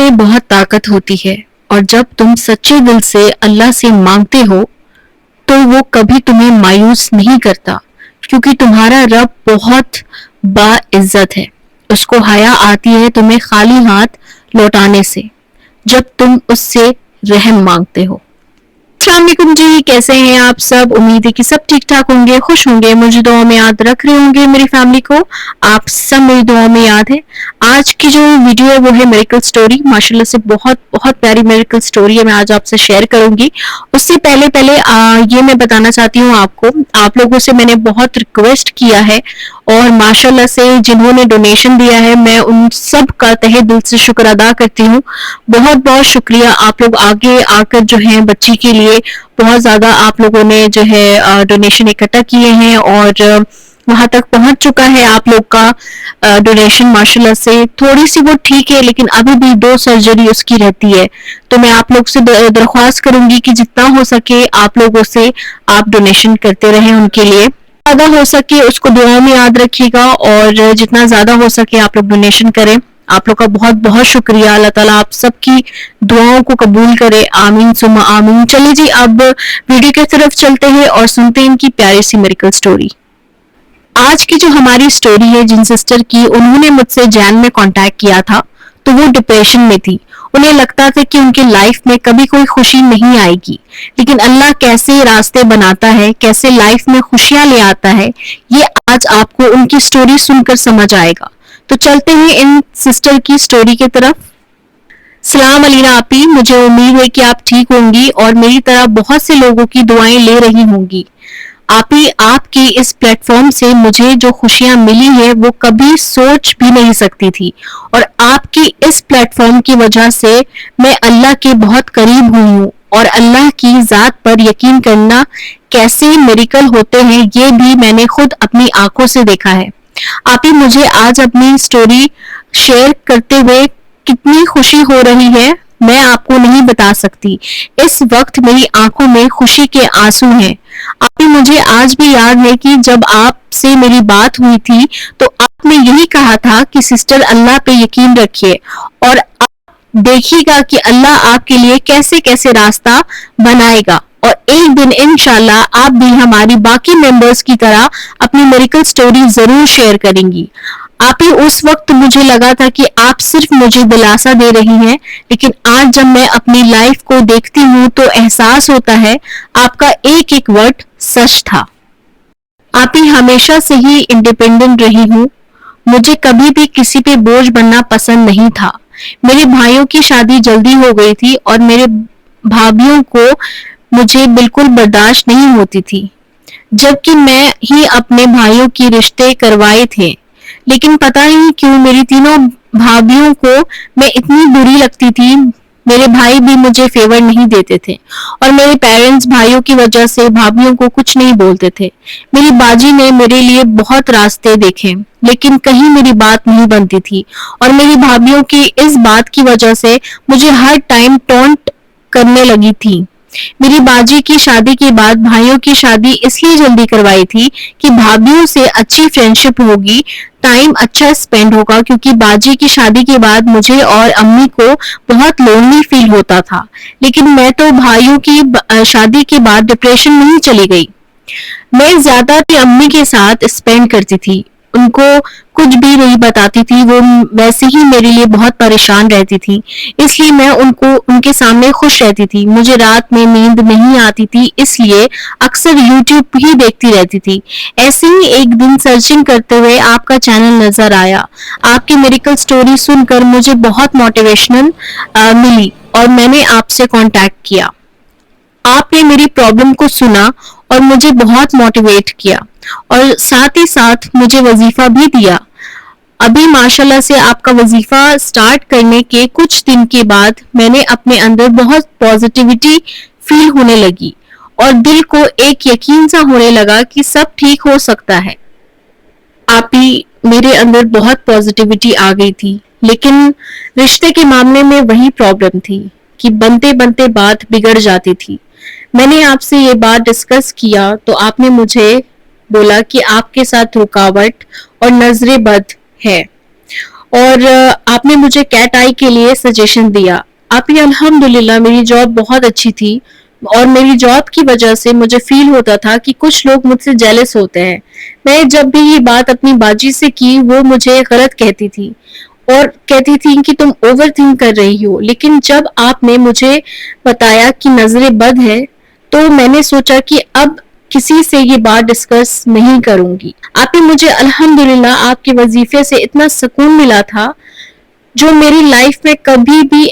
میں بہت طاقت ہوتی ہے اور جب تم سچے دل سے اللہ سے مانگتے ہو تو وہ کبھی تمہیں مایوس نہیں کرتا، کیونکہ تمہارا رب بہت باعزت ہے۔ اس کو حیا آتی ہے تمہیں خالی ہاتھ لوٹانے سے جب تم اس سے رحم مانگتے ہو۔ السلام علیکم جی، کیسے ہیں آپ سب؟ امید ہے کہ سب ٹھیک ٹھاک ہوں گے، خوش ہوں گے، مجھے دعا میں یاد رکھ رہے ہوں گے، میری فیملی کو آپ سب میری دعا میں یاد ہے۔ آج کی جو ویڈیو ہے وہ ہے میریکل سٹوری، ماشاءاللہ سے بہت بہت پیاری میریکل سٹوری ہے، میں آج آپ سے شیئر کروں گی۔ اس سے پہلے یہ میں بتانا چاہتی ہوں آپ لوگوں سے میں نے بہت ریکویسٹ کیا ہے اور ماشاءاللہ سے جنہوں نے ڈونیشن دیا ہے میں ان سب کا تہہ دل سے شکر ادا کرتی ہوں۔ بہت بہت شکریہ، آپ لوگ آگے آ کر جو ہے بچی کے لیے بہت زیادہ آپ لوگوں نے جو ہے ڈونیشن اکٹھا کیے ہیں اور وہاں تک پہنچ چکا ہے آپ لوگ کا ڈونیشن۔ ماشاءاللہ سے تھوڑی سی وہ ٹھیک ہے لیکن ابھی بھی 2 سرجری اس کی رہتی ہے، تو میں آپ لوگ سے درخواست کروں گی کہ جتنا ہو سکے آپ لوگوں سے آپ ڈونیشن کرتے رہیں ان کے لیے، زیادہ ہو سکے اس کو دعا میں یاد رکھیے گا اور جتنا زیادہ ہو سکے آپ لوگ ڈونیشن کریں۔ آپ لوگ کا بہت بہت شکریہ، اللہ تعالیٰ آپ سب کی دعاؤں کو قبول کرے، آمین ثم آمین۔ چلیے جی اب ویڈیو کی طرف چلتے ہیں اور سنتے ہیں ان کی پیاری سی میریکل سٹوری۔ آج کی جو ہماری سٹوری ہے جن سسٹر کی، انہوں نے مجھ سے جین میں کانٹیکٹ کیا تھا تو وہ ڈپریشن میں تھی۔ انہیں لگتا تھا کہ ان کی لائف میں کبھی کوئی خوشی نہیں آئے گی، لیکن اللہ کیسے راستے بناتا ہے، کیسے لائف میں خوشیاں لے آتا ہے، یہ آج آپ کو ان کی سٹوری سن کر سمجھ آئے گا۔ تو چلتے ہیں ان سسٹر کی سٹوری کی طرف۔ سلام علینا آپی، مجھے امید ہے کہ آپ ٹھیک ہوں گی اور میری طرح بہت سے لوگوں کی دعائیں لے رہی ہوں گی۔ آپی، آپ کی اس پلیٹ فارم سے مجھے جو خوشیاں ملی ہیں وہ کبھی سوچ بھی نہیں سکتی تھی، اور آپ کی اس پلیٹ فارم کی وجہ سے میں اللہ کے بہت قریب ہوئی ہوں، اور اللہ کی ذات پر یقین کرنا کیسے میریکل ہوتے ہیں یہ بھی میں نے خود اپنی آنکھوں سے دیکھا ہے۔ آپی، مجھے آج اپنی سٹوری شیئر کرتے ہوئے کتنی خوشی ہو رہی ہے میں آپ کو نہیں بتا سکتی۔ اس وقت میری آنکھوں میں خوشی کے آنسو ہیں۔ آپی، مجھے آج بھی یاد ہے کہ جب آپ سے میری بات ہوئی تھی تو آپ نے یہی کہا تھا کہ سسٹر اللہ پہ یقین رکھیے اور آپ دیکھیے گا کہ اللہ آپ کے لیے کیسے کیسے راستہ بنائے گا، اور ایک دن انشاءاللہ آپ بھی ہماری باقی ممبرز کی طرح اپنی میریکل سٹوری ضرور شیئر کریں گی۔ آپ ہی اس وقت مجھے لگا تھا کہ آپ صرف مجھے دلاسا دے رہی ہیں، لیکن آج جب میں اپنی لائف کو دیکھتی ہوں تو احساس ہوتا ہے آپ کا ایک ایک ورڈ سچ تھا۔ آپ ہی ہمیشہ سے ہی انڈیپینڈنٹ رہی ہوں، مجھے کبھی بھی کسی پہ بوجھ بننا پسند نہیں تھا۔ میرے بھائیوں کی شادی جلدی ہو گئی تھی اور میرے بھابھیوں کو مجھے بالکل برداشت نہیں ہوتی تھی، جبکہ میں ہی اپنے بھائیوں کی رشتے کروائے تھے، لیکن پتہ نہیں کیوں میری تینوں بھابھیوں کو میں اتنی بری لگتی تھی۔ میرے بھائی بھی مجھے فیور نہیں دیتے تھے اور میرے پیرنٹس بھائیوں کی وجہ سے بھابھیوں کو کچھ نہیں بولتے تھے۔ میری باجی نے میرے لیے بہت راستے دیکھے لیکن کہیں میری بات نہیں بنتی تھی، اور میری بھابھیوں کی اس بات کی وجہ سے مجھے ہر ٹائم ٹونٹ کرنے لگی تھی۔ میری باجی کی شادی کے بعد بھائیوں کی شادی اس لیے جلدی کروائی تھی کہ بھابھیوں سے اچھی فرینڈشپ ہوگی، ٹائم اچھا سپینڈ ہوگا، کیونکہ باجی کی شادی کے بعد مجھے اور امی کو بہت لونلی فیل ہوتا تھا، لیکن میں تو بھائیوں کی شادی کے بعد ڈپریشن میں ہی چلی گئی۔ میں زیادہ تر امی کے ساتھ سپینڈ کرتی تھی، ان کو کچھ بھی نہیں بتاتی تھی، وہ ویسے ہی میرے لیے بہت پریشان رہتی تھی، اس لیے میں ان کے سامنے خوش رہتی تھی۔ مجھے رات میں نیند نہیں آتی تھی، اس لیے اکثر یوٹیوب ہی دیکھتی رہتی تھی۔ ایسے ہی ایک دن سرچنگ کرتے ہوئے آپ کا چینل نظر آیا، آپ کی میریکل سٹوری سن کر مجھے بہت موٹیویشنل ملی اور میں نے آپ سے کانٹیکٹ کیا۔ آپ نے میری پرابلم کو سنا اور مجھے بہت موٹیویٹ کیا اور ساتھ ہی ساتھ مجھے وظیفہ بھی دیا۔ ابھی ماشاءاللہ سے آپ کا وظیفہ سٹارٹ کرنے کے کچھ دن کے بعد میں نے اپنے اندر بہت پازیٹیوٹی فیل ہونے لگی اور دل کو ایک یقین سا ہونے لگا کہ سب ٹھیک ہو سکتا ہے۔ آپ ہی میرے اندر بہت پازیٹیوٹی آ گئی تھی، لیکن رشتے کے معاملے میں وہی پرابلم تھی کہ بنتے بنتے بات بگڑ جاتی تھی۔ میں نے آپ سے یہ بات ڈسکس کیا تو آپ نے مجھے بولا کہ آپ کے ساتھ رکاوٹ اور نظر بد ہے اور آپ نے مجھے کیٹ آئی کے لیے سجیشن دیا. آپ یہ الحمدللہ میری جاب بہت اچھی تھی اور میری جاب کی وجہ سے مجھے فیل ہوتا تھا کہ کچھ لوگ مجھ سے جیلس ہوتے ہیں. میں جب بھی یہ بات اپنی باجی سے کی وہ مجھے غلط کہتی تھی اور کہتی تھی کہ تم اوور تھنک کر رہی ہو. لیکن جب آپ نے مجھے بتایا کہ نظریں بد ہے تو میں نے سوچا کہ اب کسی سے یہ بات ڈسکس نہیں کروں گی. آپ نے مجھے الحمدللہ آپ کے وظیفے سے اتنا سکون ملا تھا جو میری لائف میں کبھی بھی